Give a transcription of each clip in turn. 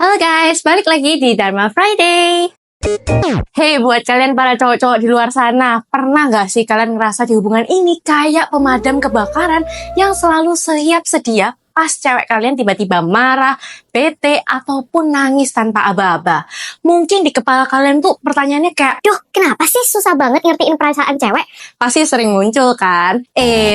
Halo guys, balik lagi di Dharma Friday. Hey, buat kalian para cowok-cowok di luar sana, pernah gak sih kalian ngerasa di hubungan ini kayak pemadam kebakaran yang selalu siap sedia pas cewek kalian tiba-tiba marah, bete, ataupun nangis tanpa aba-aba? Mungkin di kepala kalian tuh pertanyaannya kayak, Duh, kenapa sih susah banget ngertiin perasaan cewek? pasti sering muncul kan?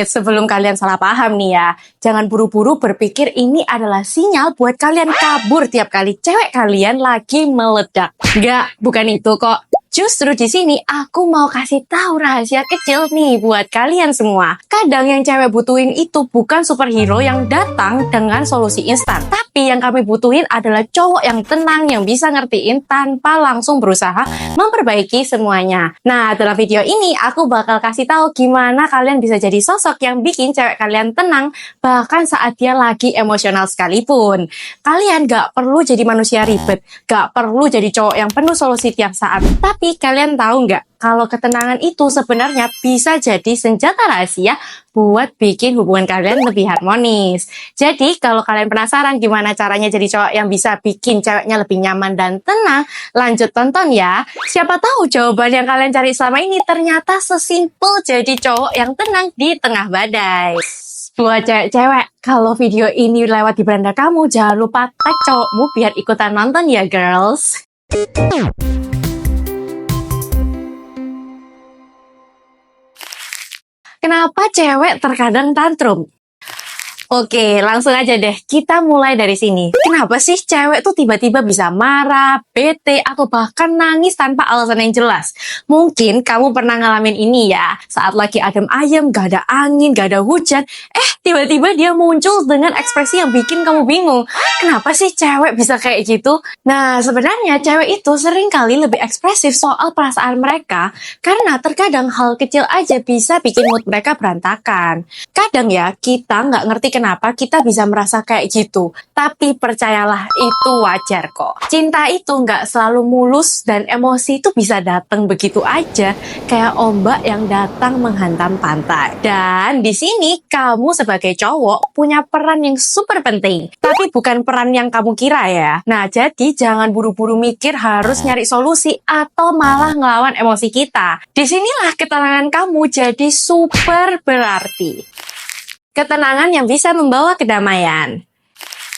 Sebelum kalian salah paham nih ya, jangan buru-buru berpikir ini adalah sinyal buat kalian kabur tiap kali cewek kalian lagi meledak. Nggak, bukan itu kok. Justru di sini aku mau kasih tahu rahasia kecil nih buat kalian semua. Kadang yang cewek butuhin itu bukan superhero yang datang dengan solusi instan. Tapi yang kami butuhin adalah cowok yang tenang, yang bisa ngertiin tanpa langsung berusaha memperbaiki semuanya. Nah, dalam video ini aku bakal kasih tahu gimana kalian bisa jadi sosok yang bikin cewek kalian tenang bahkan saat dia lagi emosional sekalipun. Kalian gak perlu jadi manusia ribet, gak perlu jadi cowok yang penuh solusi tiap saat. Tapi kalian tahu nggak kalau ketenangan itu sebenarnya bisa jadi senjata rahasia buat bikin hubungan kalian lebih harmonis. Jadi kalau kalian penasaran gimana caranya jadi cowok yang bisa bikin ceweknya lebih nyaman dan tenang, lanjut tonton ya. Siapa tahu jawaban yang kalian cari selama ini ternyata sesimpel jadi cowok yang tenang di tengah badai. Buat cewek-cewek, kalau video ini lewat di beranda kamu, jangan lupa tag cowokmu biar ikutan nonton ya girls. Kenapa cewek terkadang tantrum? Oke, langsung aja deh. Kita mulai dari sini. Kenapa sih cewek tuh tiba-tiba bisa marah, bete, atau bahkan nangis tanpa alasan yang jelas? Mungkin kamu pernah ngalamin ini ya. Saat lagi adem ayem, gak ada angin, gak ada hujan. Tiba-tiba dia muncul dengan ekspresi yang bikin kamu bingung. Kenapa sih cewek bisa kayak gitu? Nah, sebenarnya cewek itu sering kali lebih ekspresif soal perasaan mereka karena terkadang hal kecil aja bisa bikin mood mereka berantakan. Kadang ya, kita nggak ngerti kenapa kita bisa merasa kayak gitu. Tapi percayalah, itu wajar kok. Cinta itu nggak selalu mulus dan emosi itu bisa datang begitu aja, kayak ombak yang datang menghantam pantai. Dan di sini kamu sebagai cowok punya peran yang super penting, tapi bukan peran yang kamu kira ya. Nah, jadi jangan buru-buru mikir harus nyari solusi atau malah ngelawan emosi kita. Disinilah ketenangan kamu jadi super berarti. Ketenangan yang bisa membawa kedamaian.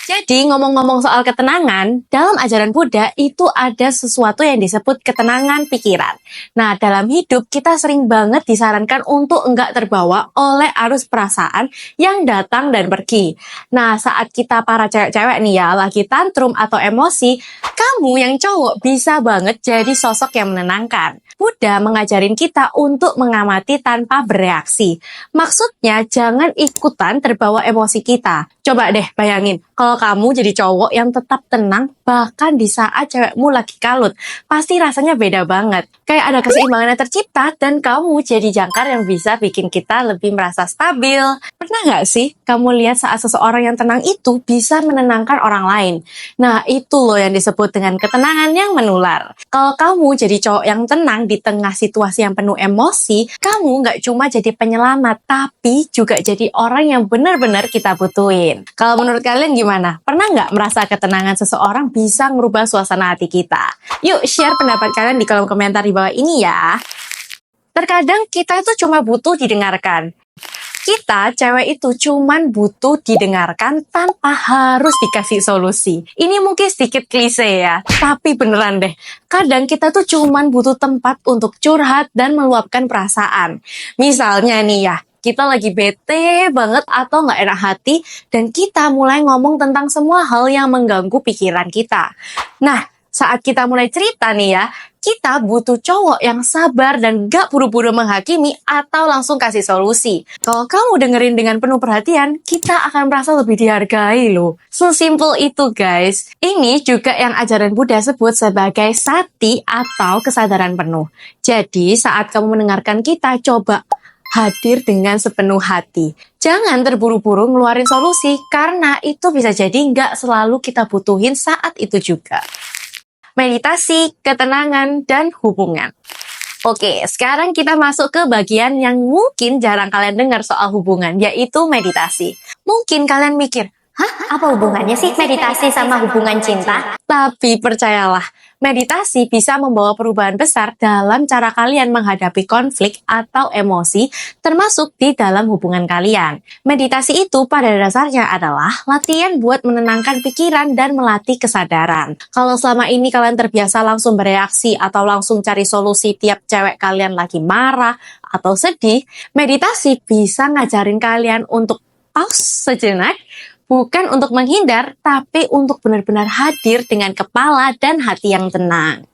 Jadi ngomong-ngomong soal ketenangan, dalam ajaran Buddha itu ada sesuatu yang disebut ketenangan pikiran. Nah, dalam hidup kita sering banget disarankan untuk enggak terbawa oleh arus perasaan yang datang dan pergi. Nah, saat kita para cewek-cewek nih ya, lagi tantrum atau emosi, kamu yang cowok bisa banget jadi sosok yang menenangkan. Buddha mengajarin kita untuk mengamati tanpa bereaksi. Maksudnya jangan ikutan terbawa emosi kita. Coba deh bayangin, kalau kamu jadi cowok yang tetap tenang bahkan di saat cewekmu lagi kalut, pasti rasanya beda banget. Kayak ada keseimbangan yang tercipta dan kamu jadi jangkar yang bisa bikin kita lebih merasa stabil. Pernah nggak sih kamu lihat saat seseorang yang tenang itu bisa menenangkan orang lain? Nah, itu loh yang disebut dengan ketenangan yang menular. Kalau kamu jadi cowok yang tenang di tengah situasi yang penuh emosi, kamu nggak cuma jadi penyelamat, tapi juga jadi orang yang benar-benar kita butuhin. Kalau menurut kalian gimana? Pernah nggak merasa ketenangan seseorang bisa merubah suasana hati kita? Yuk share pendapat kalian di kolom komentar di bawah ini ya. Terkadang kita itu cuma butuh didengarkan. Kita, cewek itu cuman butuh didengarkan tanpa harus dikasih solusi. Ini mungkin sedikit klise ya, tapi beneran deh. Kadang kita tuh cuman butuh tempat untuk curhat dan meluapkan perasaan. Misalnya nih ya, kita lagi bete banget atau nggak enak hati, dan kita mulai ngomong tentang semua hal yang mengganggu pikiran kita. Nah, saat kita mulai cerita nih ya, kita butuh cowok yang sabar dan gak buru-buru menghakimi atau langsung kasih solusi. Kalau kamu dengerin dengan penuh perhatian, kita akan merasa lebih dihargai loh. Sesimpel itu guys. Ini juga yang ajaran Buddha sebut sebagai sati atau kesadaran penuh. Jadi saat kamu mendengarkan kita, coba hadir dengan sepenuh hati. Jangan terburu-buru ngeluarin solusi, karena itu bisa jadi nggak selalu kita butuhin saat itu juga. Meditasi, ketenangan, dan hubungan. Oke, sekarang kita masuk ke bagian yang mungkin jarang kalian dengar soal hubungan, yaitu meditasi. Mungkin kalian mikir, Apa hubungannya sih meditasi sama hubungan cinta? Tapi percayalah, meditasi bisa membawa perubahan besar dalam cara kalian menghadapi konflik atau emosi, termasuk di dalam hubungan kalian. Meditasi itu pada dasarnya adalah latihan buat menenangkan pikiran dan melatih kesadaran. Kalau selama ini kalian terbiasa langsung bereaksi atau langsung cari solusi tiap cewek kalian lagi marah atau sedih, meditasi bisa ngajarin kalian untuk pause sejenak, bukan untuk menghindar, tapi untuk benar-benar hadir dengan kepala dan hati yang tenang.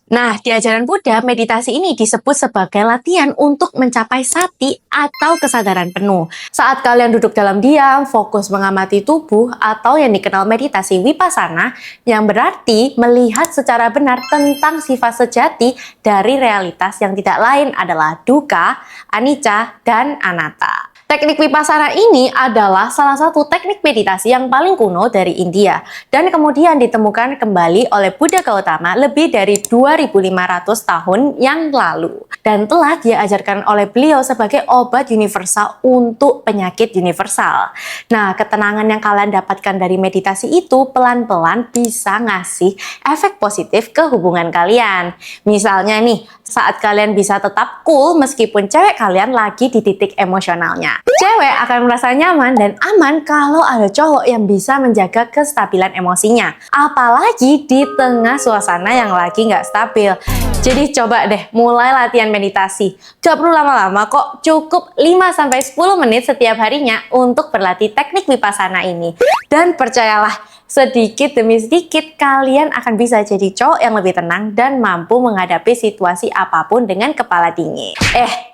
Nah, di ajaran Buddha, meditasi ini disebut sebagai latihan untuk mencapai sati atau kesadaran penuh. Saat kalian duduk dalam diam, fokus mengamati tubuh, atau yang dikenal meditasi vipassana, yang berarti melihat secara benar tentang sifat sejati dari realitas yang tidak lain adalah dukkha, anicca, dan anatta. Teknik vipassana ini adalah salah satu teknik meditasi yang paling kuno dari India dan kemudian ditemukan kembali oleh Buddha Gautama lebih dari 2500 tahun yang lalu dan telah diajarkan oleh beliau sebagai obat universal untuk penyakit universal. Nah, ketenangan yang kalian dapatkan dari meditasi itu pelan-pelan bisa ngasih efek positif ke hubungan kalian. Misalnya nih, saat kalian bisa tetap cool meskipun cewek kalian lagi di titik emosionalnya. Cewek akan merasa nyaman dan aman kalau ada cowok yang bisa menjaga kestabilan emosinya. Apalagi di tengah suasana yang lagi nggak stabil. Jadi coba deh mulai latihan meditasi. Gak perlu lama-lama kok, cukup 5-10 menit setiap harinya untuk berlatih teknik vipassana ini. Dan percayalah, sedikit demi sedikit kalian akan bisa jadi cowok yang lebih tenang dan mampu menghadapi situasi apapun dengan kepala dingin.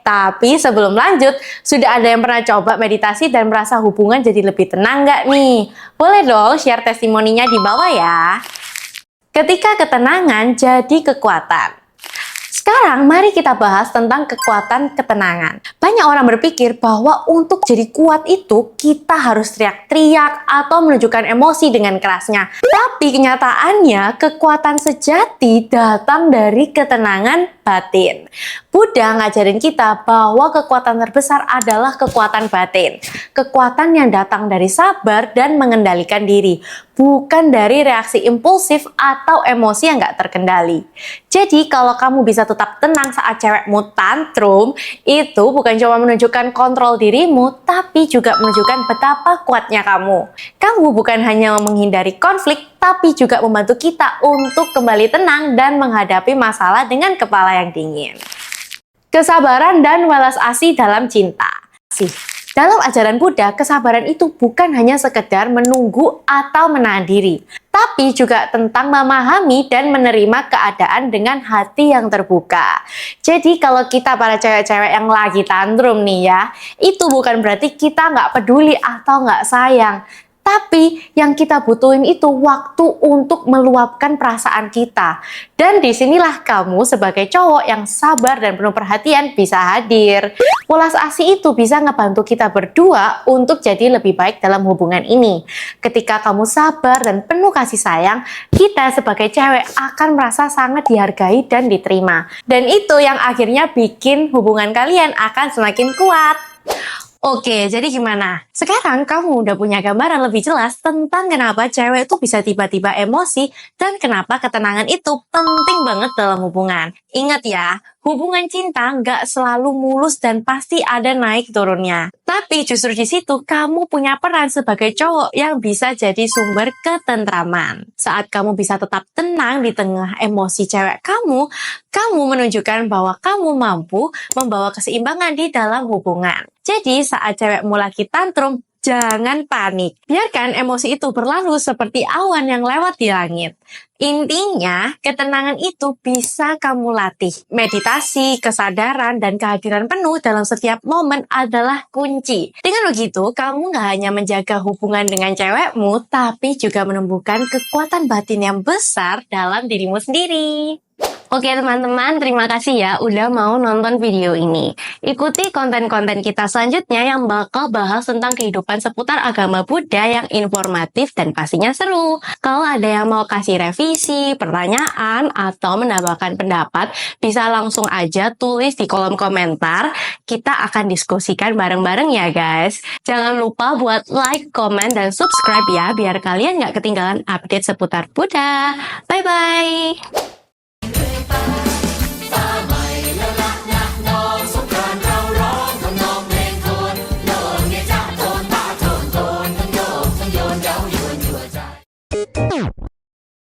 Tapi sebelum lanjut, sudah ada yang pernah coba meditasi dan merasa hubungan jadi lebih tenang nggak nih? Boleh dong share testimoninya di bawah ya. Ketika ketenangan jadi kekuatan. Sekarang mari kita bahas tentang kekuatan ketenangan. Banyak orang berpikir bahwa untuk jadi kuat itu kita harus teriak-teriak atau menunjukkan emosi dengan kerasnya. Tapi kenyataannya kekuatan sejati datang dari ketenangan batin. Buddha ngajarin kita bahwa kekuatan terbesar adalah kekuatan batin. Kekuatan yang datang dari sabar dan mengendalikan diri. Bukan dari reaksi impulsif atau emosi yang gak terkendali. Jadi kalau kamu bisa tetap tenang saat cewekmu tantrum, itu bukan cuma menunjukkan kontrol dirimu, tapi juga menunjukkan betapa kuatnya kamu. Kamu bukan hanya menghindari konflik, tapi juga membantu kita untuk kembali tenang dan menghadapi masalah dengan kepala yang dingin. Kesabaran dan welas asih dalam cinta. Dalam ajaran Buddha, kesabaran itu bukan hanya sekedar menunggu atau menahan diri, tapi juga tentang memahami dan menerima keadaan dengan hati yang terbuka. Jadi kalau kita para cewek-cewek yang lagi tantrum nih ya, itu bukan berarti kita nggak peduli atau nggak sayang. Tapi yang kita butuhin itu waktu untuk meluapkan perasaan kita. Dan disinilah kamu sebagai cowok yang sabar dan penuh perhatian bisa hadir. Welas asih itu bisa ngebantu kita berdua untuk jadi lebih baik dalam hubungan ini. Ketika kamu sabar dan penuh kasih sayang, kita sebagai cewek akan merasa sangat dihargai dan diterima. Dan itu yang akhirnya bikin hubungan kalian akan semakin kuat. Oke, jadi gimana? Sekarang kamu udah punya gambaran lebih jelas tentang kenapa cewek itu bisa tiba-tiba emosi dan kenapa ketenangan itu penting banget dalam hubungan. Ingat ya, hubungan cinta nggak selalu mulus dan pasti ada naik turunnya. Tapi justru di situ kamu punya peran sebagai cowok yang bisa jadi sumber ketentraman. Saat kamu bisa tetap tenang di tengah emosi cewek kamu menunjukkan bahwa kamu mampu membawa keseimbangan di dalam hubungan. Jadi saat cewekmu lagi tantrum, jangan panik. Biarkan emosi itu berlalu seperti awan yang lewat di langit. Intinya, ketenangan itu bisa kamu latih. Meditasi, kesadaran, dan kehadiran penuh dalam setiap momen adalah kunci. Dengan begitu, kamu gak hanya menjaga hubungan dengan cewekmu, tapi juga menumbuhkan kekuatan batin yang besar dalam dirimu sendiri. Oke teman-teman, terima kasih ya udah mau nonton video ini. Ikuti konten-konten kita selanjutnya yang bakal bahas tentang kehidupan seputar agama Buddha yang informatif dan pastinya seru. Kalau ada yang mau kasih revisi, pertanyaan, atau menambahkan pendapat, bisa langsung aja tulis di kolom komentar. Kita akan diskusikan bareng-bareng ya guys. Jangan lupa buat like, komen, dan subscribe ya, biar kalian nggak ketinggalan update seputar Buddha. Bye-bye!